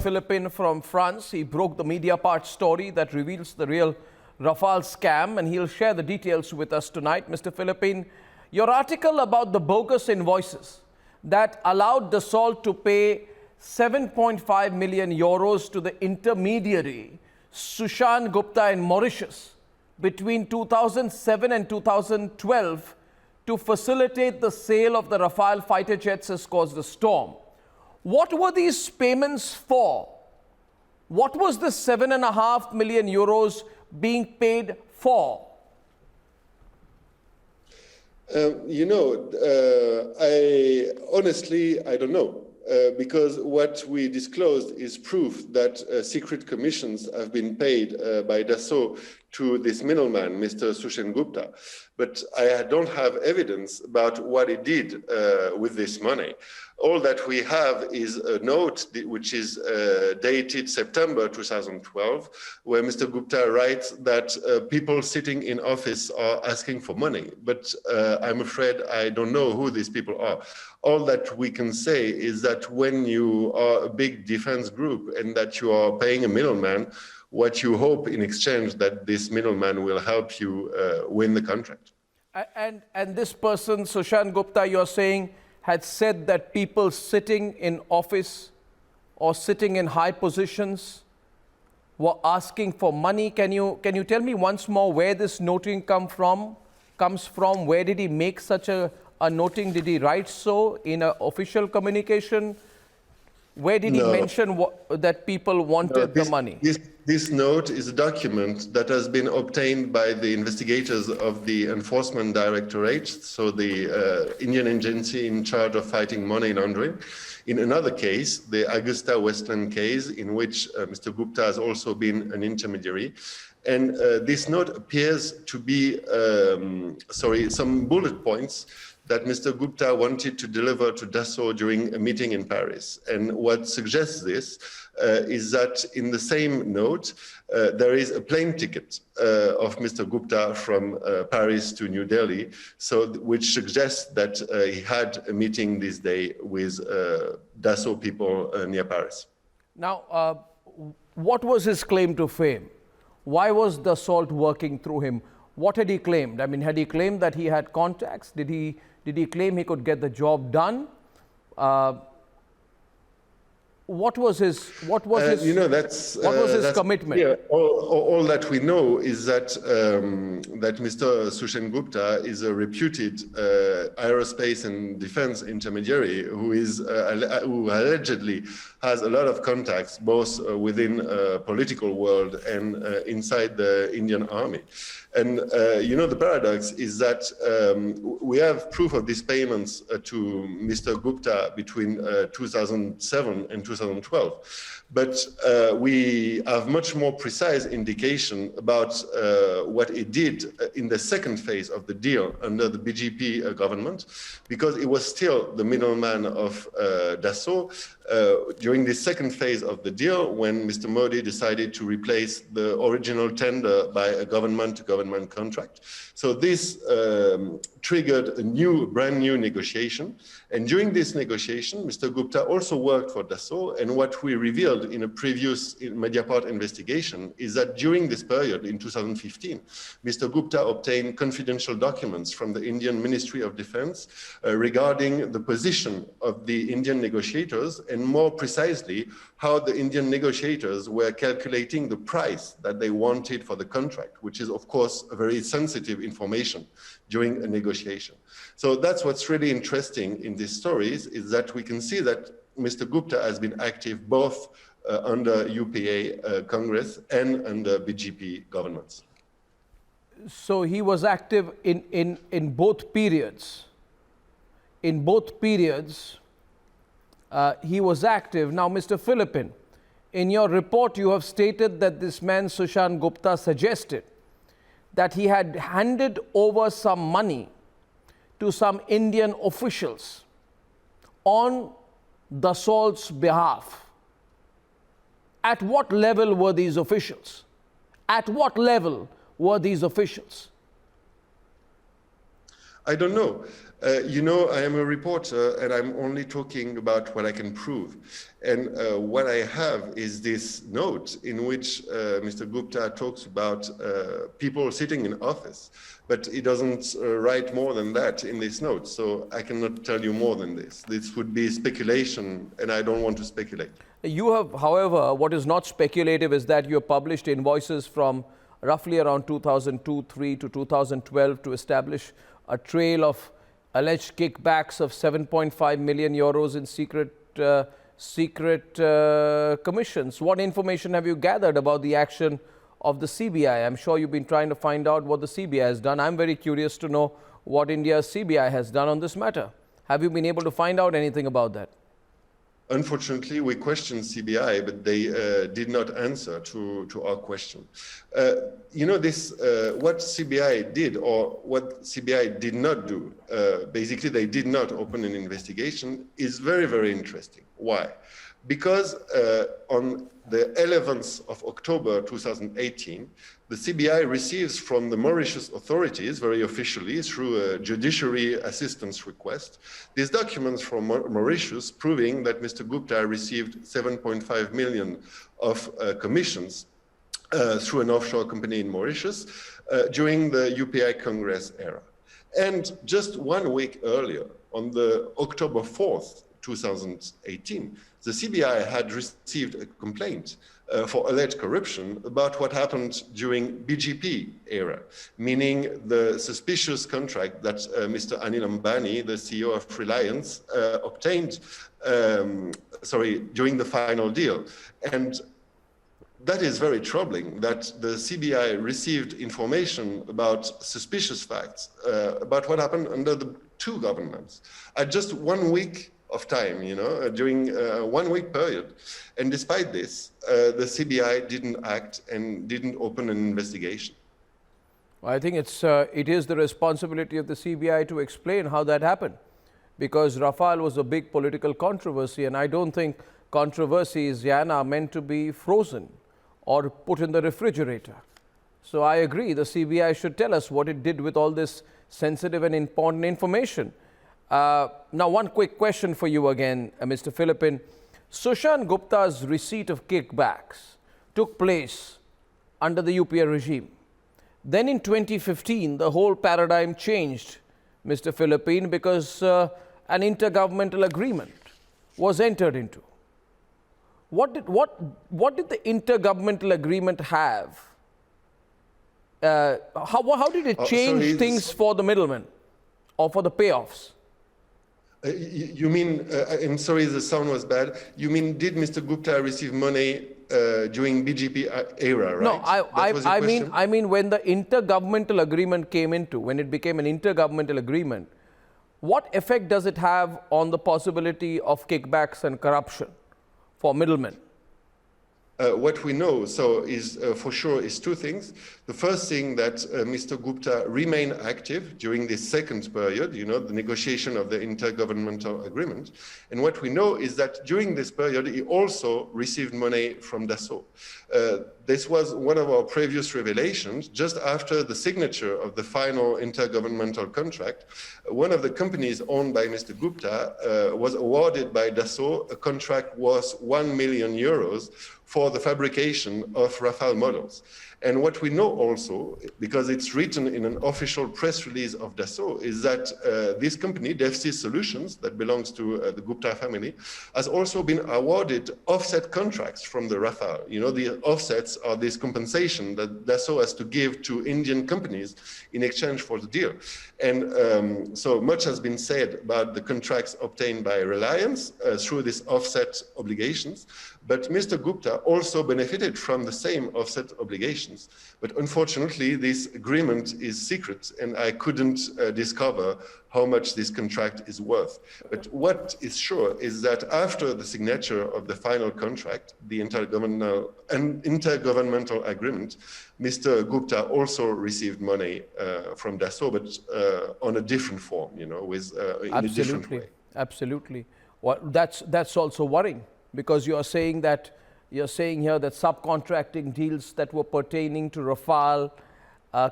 Philippin from France. He broke the Mediapart story that reveals the real Rafale scam, and he'll share the details with us tonight. Mr. Philippin, your article about the bogus invoices that allowed Dassault to pay 7.5 million euros to the intermediary Sushant Gupta in Mauritius between 2007 and 2012 to facilitate the sale of the Rafale fighter jets has caused a storm. What were these payments for? What was the 7.5 million euros being paid for? I don't know. Because what we disclosed is proof that secret commissions have been paid by Dassault to this middleman, Mr. Sushant Gupta. But I don't have evidence about what he did with this money. All that we have is a note which is dated September 2012, where Mr. Gupta writes that people sitting in office are asking for money. But I'm afraid I don't know who these people are. All that we can say is that when you are a big defense group and that you are paying a middleman, what you hope in exchange that this middleman will help you win the contract. And this person, Sushant Gupta, you're saying, had said that people sitting in office or sitting in high positions were asking for money. Can you tell me once more where this noting comes from? Where did he make such a noting? Did he write so in an official communication? Where did he mention that people wanted the money? This note is a document that has been obtained by the investigators of the Enforcement Directorate, so the Indian agency in charge of fighting money laundering. In another case, the Augusta Westland case, in which Mr. Gupta has also been an intermediary. And this note appears to be, some bullet points that Mr. Gupta wanted to deliver to Dassault during a meeting in Paris. And what suggests this is that in the same note, there is a plane ticket of Mr. Gupta from Paris to New Delhi, which suggests that he had a meeting this day with Dassault people near Paris. Now, what was his claim to fame? Why was Dassault working through him? What had he claimed? I mean, had he claimed that he had contacts? Did he claim he could get the job done? What was his commitment? Yeah, all that we know is that that Mr. Sushant Gupta is a reputed aerospace and defense intermediary who allegedly has a lot of contacts both within political world and inside the Indian army. And the paradox is that we have proof of these payments to Mr. Gupta between 2007 and 2012. But we have much more precise indication about what he did in the second phase of the deal under the BJP government, because it was still the middleman of Dassault during the second phase of the deal when Mr. Modi decided to replace the original tender by a government-to-government contract. So this triggered a brand new negotiation. And during this negotiation, Mr. Gupta also worked for Dassault. And what we revealed in a previous Mediapart investigation is that during this period, in 2015, Mr. Gupta obtained confidential documents from the Indian Ministry of Defense regarding the position of the Indian negotiators, and more precisely, how the Indian negotiators were calculating the price that they wanted for the contract, which is, of course, a very sensitive information during a negotiation. So that's what's really interesting in these stories, is that we can see that Mr. Gupta has been active both under UPA Congress and under BJP governments. So he was active in both periods. In both periods, he was active. Now, Mr. Philippin, in your report, you have stated that this man, Sushant Gupta, suggested that he had handed over some money to some Indian officials on Dassault's behalf. At what level were these officials? At what level were these officials? I don't know. You know, I am a reporter and I'm only talking about what I can prove. And what I have is this note in which Mr. Gupta talks about people sitting in office, but he doesn't write more than that in this note. So I cannot tell you more than this. This would be speculation and I don't want to speculate. You have, however, what is not speculative is that you have published invoices from roughly around 2002-3 to 2012 to establish a trail of alleged kickbacks of 7.5 million euros in secret commissions. What information have you gathered about the action of the CBI? I'm sure you've been trying to find out what the CBI has done. I'm very curious to know what India's CBI has done on this matter. Have you been able to find out anything about that? Unfortunately, we questioned CBI, but they did not answer to our question. You know, what CBI did or what CBI did not do, basically they did not open an investigation, is very, very interesting. Why? Because on the 11th of October 2018, the CBI receives from the Mauritius authorities, very officially, through a judiciary assistance request, these documents from Mauritius proving that Mr. Gupta received 7.5 million of commissions through an offshore company in Mauritius during the UPI Congress era. And just 1 week earlier, on the October 4th, 2018, the CBI had received a complaint for alleged corruption about what happened during BGP era, meaning the suspicious contract that Mr. Anil Ambani, the CEO of Reliance, obtained during the final deal. And that is very troubling that the CBI received information about suspicious facts about what happened under the two governments at just 1 week of time, you know, during a 1 week period. And despite this, the CBI didn't act and didn't open an investigation. Well, I think it is the responsibility of the CBI to explain how that happened, because Rafale was a big political controversy, and I don't think controversies, Yann, are meant to be frozen or put in the refrigerator. So I agree, the CBI should tell us what it did with all this sensitive and important information. Now, one quick question for you again, Mr. Philippin. Sushant Gupta's receipt of kickbacks took place under the UPA regime. Then in 2015, the whole paradigm changed, Mr. Philippin, because an intergovernmental agreement was entered into. What did the intergovernmental agreement have? How did it change things for the middlemen or for the payoffs? You mean, I'm sorry, the sound was bad. You mean, did Mr. Gupta receive money during BGP era, right? No, I mean when the intergovernmental agreement came into, when it became an intergovernmental agreement, what effect does it have on the possibility of kickbacks and corruption for middlemen? What we know, is for sure is two things. The first thing that Mr. Gupta remained active during this second period, you know, the negotiation of the intergovernmental agreement. And what we know is that during this period, he also received money from Dassault. This was one of our previous revelations. Just after the signature of the final intergovernmental contract, one of the companies owned by Mr. Gupta was awarded by Dassault a contract worth 1 million euros for the fabrication of Rafale models. And what we know also, because it's written in an official press release of Dassault, is that this company, DevC Solutions, that belongs to the Gupta family, has also been awarded offset contracts from the Rafale. You know, the offsets are this compensation that Dassault has to give to Indian companies in exchange for the deal. And so much has been said about the contracts obtained by Reliance through these offset obligations. But Mr. Gupta also benefited from the same offset obligations. But unfortunately, this agreement is secret, and I couldn't discover how much this contract is worth. But what is sure is that after the signature of the final contract, the intergovernmental agreement, Mr. Gupta also received money from Dassault, but on a different form, you know, in a different way. Absolutely. Well, that's also worrying, because you're saying here that subcontracting deals that were pertaining to Rafale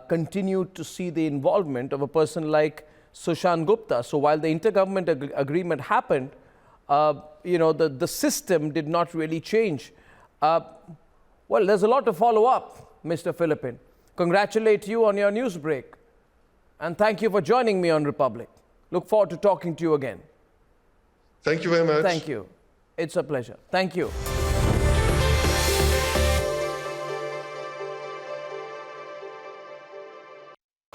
continued to see the involvement of a person like Sushant Gupta. So while the intergovernmental agreement happened, the system did not really change. Well, there's a lot to follow up, Mr. Philippin. Congratulate you on your news break. And thank you for joining me on Republic. Look forward to talking to you again. Thank you very much. Thank you. It's a pleasure. Thank you.